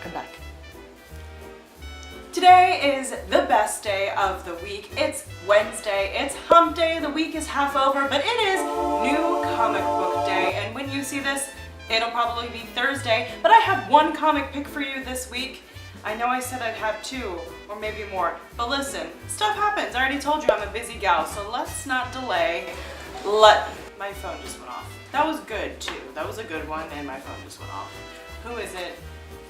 I'm back. Today is the best day of the week. It's Wednesday, it's hump day, the week is half over, but it is new comic book day, and when you see this, it'll probably be Thursday, but I have one comic pick for you this week. I know I said I'd have two, or maybe more, but listen, stuff happens. I already told you I'm a busy gal, so let's not delay. My phone just went off. That was good too. That was a good one, and my phone just went off. Who is it?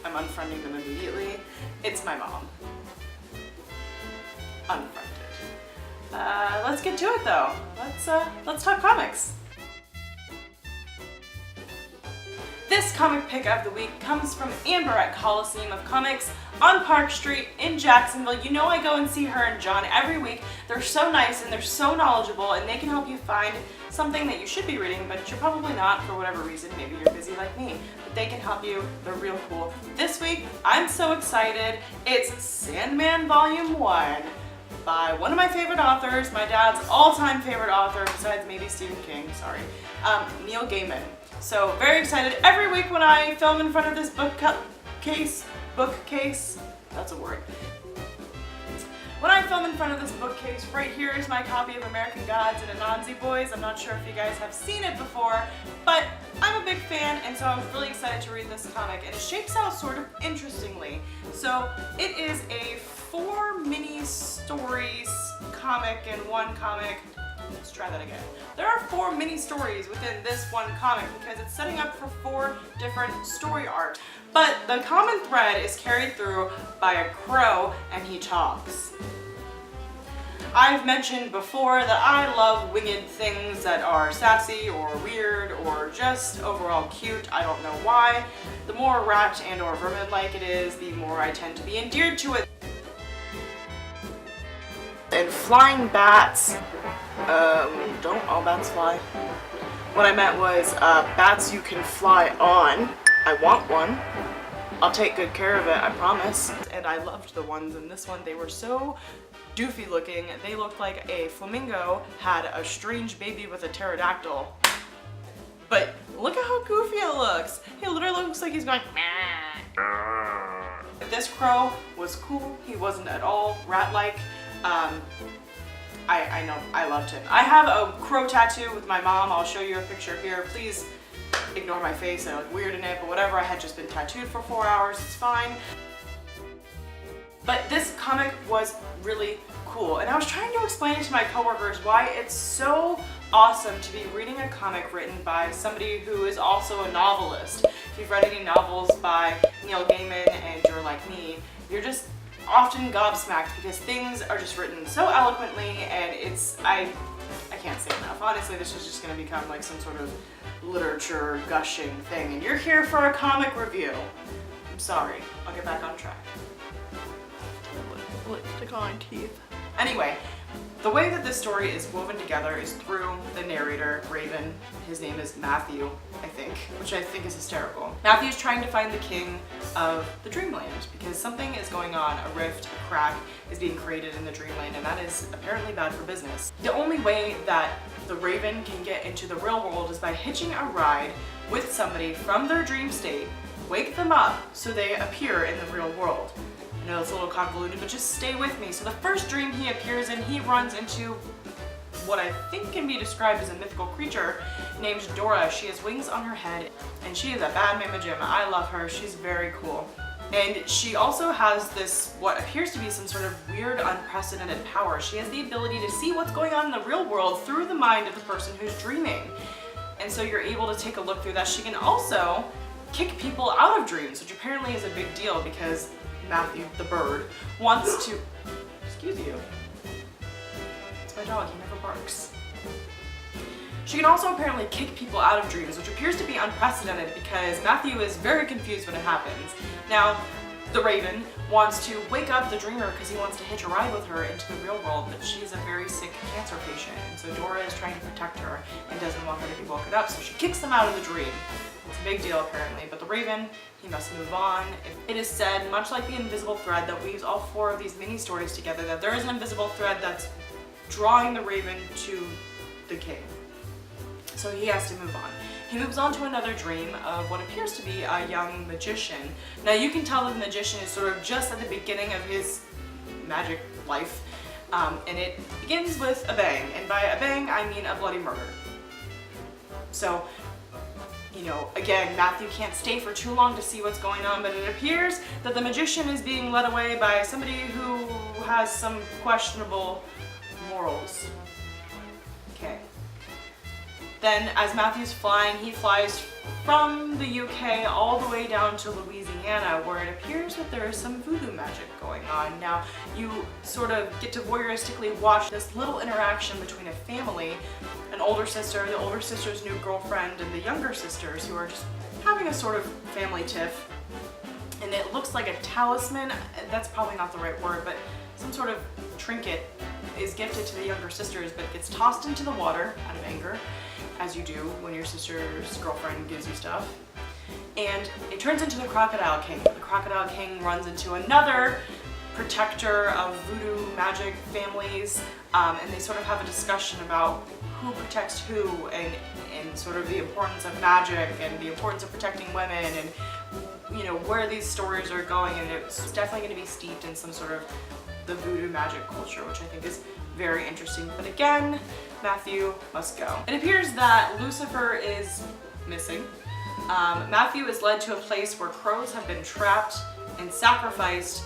I'm unfriending them immediately. It's my mom. Unfriended. Let's get to it though. Let's talk comics. This comic pick of the week comes from Amber at Coliseum of Comics on Park Street in Jacksonville. You know I go and see her and John every week. They're so nice and they're so knowledgeable, and they can help you find something that you should be reading, but you're probably not for whatever reason. Maybe you're busy like me, but they can help you. They're real cool. This week, I'm so excited. It's Sandman Volume 1 by one of my favorite authors, my dad's all-time favorite author, besides maybe Stephen King, sorry, Neil Gaiman. So very excited every week when I film in front of this bookcase, that's a word. When I film in front of this bookcase, right here is my copy of American Gods and Anansi Boys. I'm not sure if you guys have seen it before, but I'm a big fan, and so I was really excited to read this comic, and it shapes out sort of interestingly. So it is a 4 mini stories comic in one comic. Let's try that again. There are 4 mini stories within this one comic because it's setting up for 4 different story arcs. But the common thread is carried through by a crow, and he talks. I've mentioned before that I love winged things that are sassy or weird or just overall cute. I don't know why. The more rat and or vermin-like it is, the more I tend to be endeared to it. And flying bats, don't all bats fly? What I meant was bats you can fly on. I want one. I'll take good care of it, I promise. And I loved the ones in this one. They were so doofy looking. They looked like a flamingo had a strange baby with a pterodactyl. But look at how goofy it looks. He literally looks like he's going, meh. This crow was cool. He wasn't at all rat-like. I know, I loved him. I have a crow tattoo with my mom. I'll show you a picture here. Please ignore my face. I look weird in it, but whatever. I had just been tattooed for 4 hours. It's fine. But this comic was really cool, and I was trying to explain it to my coworkers why it's so awesome to be reading a comic written by somebody who is also a novelist. If you've read any novels by Neil Gaiman and you're like me, you're just often gobsmacked because things are just written so eloquently, and I can't say enough. Honestly, this is just going to become like some sort of literature gushing thing, and you're here for a comic review. I'm sorry. I'll get back on track. Lipstick on my teeth. Anyway, the way that this story is woven together is through the narrator, Raven. His name is Matthew, I think, which I think is hysterical. Matthew's trying to find the king of the Dreamland because something is going on. A rift, a crack is being created in the Dreamland, and that is apparently bad for business. The only way that the Raven can get into the real world is by hitching a ride with somebody from their dream state, wake them up so they appear in the real world. I know it's a little convoluted, but just stay with me. So the first dream he appears in, he runs into what I think can be described as a mythical creature named Dora. She has wings on her head, and she is a bad mama jamma. I love her. She's very cool. And she also has this, what appears to be some sort of weird, unprecedented power. She has the ability to see what's going on in the real world through the mind of the person who's dreaming. And so you're able to take a look through that. She can also kick people out of dreams, which apparently is a big deal because Matthew, the bird, wants to, excuse you, it's my dog, he never barks. She can also apparently kick people out of dreams, which appears to be unprecedented because Matthew is very confused when it happens. Now, the Raven wants to wake up the dreamer because he wants to hitch a ride with her into the real world, but she's a very sick cancer patient, and so Dora is trying to protect her and doesn't want her to be woken up, so she kicks them out of the dream. It's a big deal apparently, but the Raven, he must move on. It is said, much like the invisible thread that weaves all 4 of these mini stories together, that there is an invisible thread that's drawing the Raven to the king. So he has to move on. he moves on to another dream of what appears to be a young magician. Now you can tell that the magician is sort of just at the beginning of his magic life, and it begins with a bang, and by a bang I mean a bloody murder. So, you know, again, Matthew can't stay for too long to see what's going on, but it appears that the magician is being led away by somebody who has some questionable morals. Okay. Then, as Matthew's flying, he flies from the UK all the way down to Louisiana, where it appears that there is some voodoo magic going on. Now, you sort of get to voyeuristically watch this little interaction between a family, an older sister, the older sister's new girlfriend, and the younger sisters who are just having a sort of family tiff. And it looks like a talisman, that's probably not the right word, but some sort of trinket is gifted to the younger sisters, but gets tossed into the water out of anger, as you do when your sister's girlfriend gives you stuff. And it turns into the Crocodile King. The Crocodile King runs into another protector of voodoo magic families, and they sort of have a discussion about who protects who, and sort of the importance of magic and the importance of protecting women, and you know where these stories are going. And it's definitely going to be steeped in some sort of the voodoo magic culture, which I think is very interesting. But again, Matthew must go. It appears that Lucifer is missing. Matthew is led to a place where crows have been trapped and sacrificed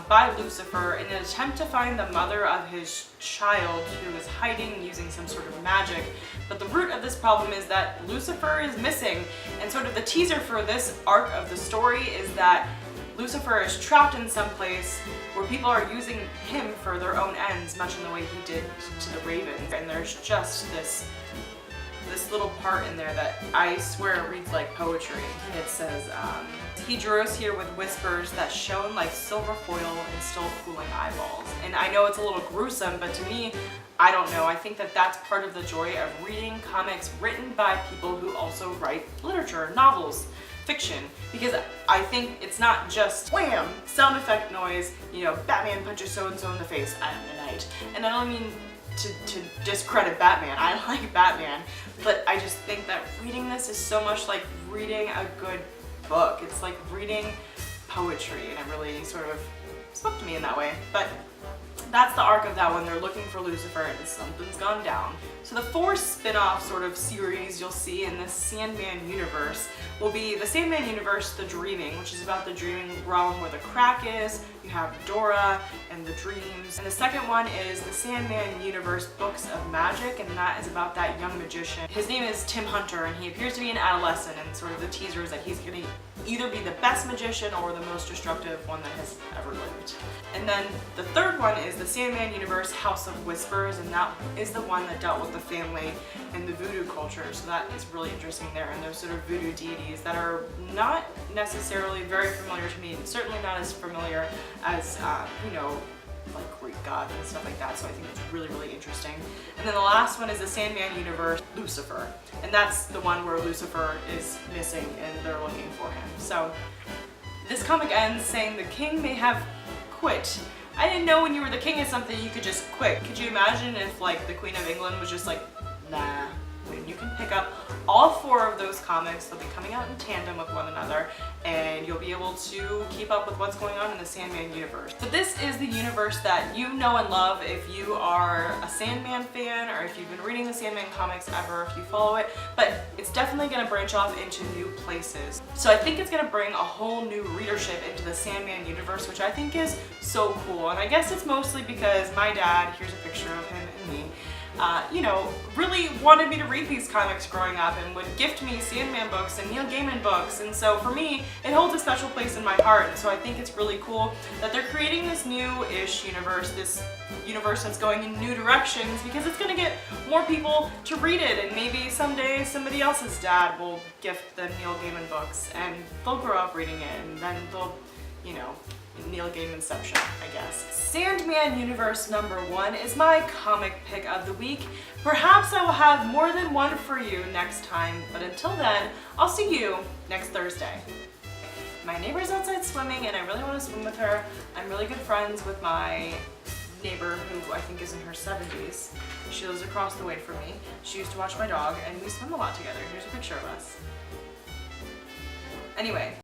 by Lucifer in an attempt to find the mother of his child, who is hiding using some sort of magic. But the root of this problem is that Lucifer is missing, and sort of the teaser for this arc of the story is that Lucifer is trapped in some place where people are using him for their own ends, much in the way he did to the Raven. And there's just this little part in there that I swear it reads like poetry. It says, he drew us here with whispers that shone like silver foil and still cooling eyeballs. And I know it's a little gruesome, but to me, I don't know. I think that that's part of the joy of reading comics written by people who also write literature, novels, fiction, because I think it's not just wham, sound effect noise, you know, Batman punches so-and-so in the face, I am the knight. And I don't mean to discredit Batman, I like Batman, but I just think that reading this is so much like reading a good book. It's like reading poetry, and it really sort of spoke to me in that way. But that's the arc of that one. They're looking for Lucifer and something's gone down. So the 4 spin-off sort of series you'll see in this Sandman universe will be the Sandman Universe, The Dreaming, which is about the dreaming realm where the crack is. You have Dora and the dreams. And the second one is the Sandman Universe Books of Magic, and that is about that young magician. His name is Tim Hunter, and he appears to be an adolescent, and sort of the teaser is that he's going to either be the best magician or the most destructive one that has ever lived. And then the third one is the Sandman Universe House of Whispers, and that is the one that dealt with the family and the voodoo culture, so that is really interesting there, and those sort of voodoo deities that are not necessarily very familiar to me, and certainly not as familiar as, you know, like Greek gods and stuff like that, so I think it's really, really interesting. And then the last one is the Sandman Universe Lucifer, and that's the one where Lucifer is missing and they're looking for him. So this comic ends saying the king may have quit. I didn't know when you were the king of something you could just quit. Could you imagine if like the Queen of England was just like, nah. And you can pick up all 4 of those comics. They'll be coming out in tandem with one another, and you'll be able to keep up with what's going on in the Sandman universe. But this is the universe that you know and love if you are a Sandman fan, or if you've been reading the Sandman comics ever, if you follow it. But it's definitely going to branch off into new places. So I think it's going to bring a whole new readership into the Sandman universe, which I think is so cool. And I guess it's mostly because my dad, here's a picture of him and me, you know, really wanted me to read these comics growing up and would gift me Sandman books and Neil Gaiman books, and so for me it holds a special place in my heart. And so I think it's really cool that they're creating this new-ish universe, this universe that's going in new directions, because it's going to get more people to read it, and maybe someday somebody else's dad will gift them Neil Gaiman books and they'll grow up reading it, and then they'll, you know, Neil Gaimanception, I guess. Sandman Universe #1 is my comic pick of the week. Perhaps I will have more than one for you next time, but until then, I'll see you next Thursday. My neighbor's outside swimming and I really want to swim with her. I'm really good friends with my neighbor who I think is in her 70s. She lives across the way from me. She used to watch my dog and we swim a lot together. Here's a picture of us. Anyway,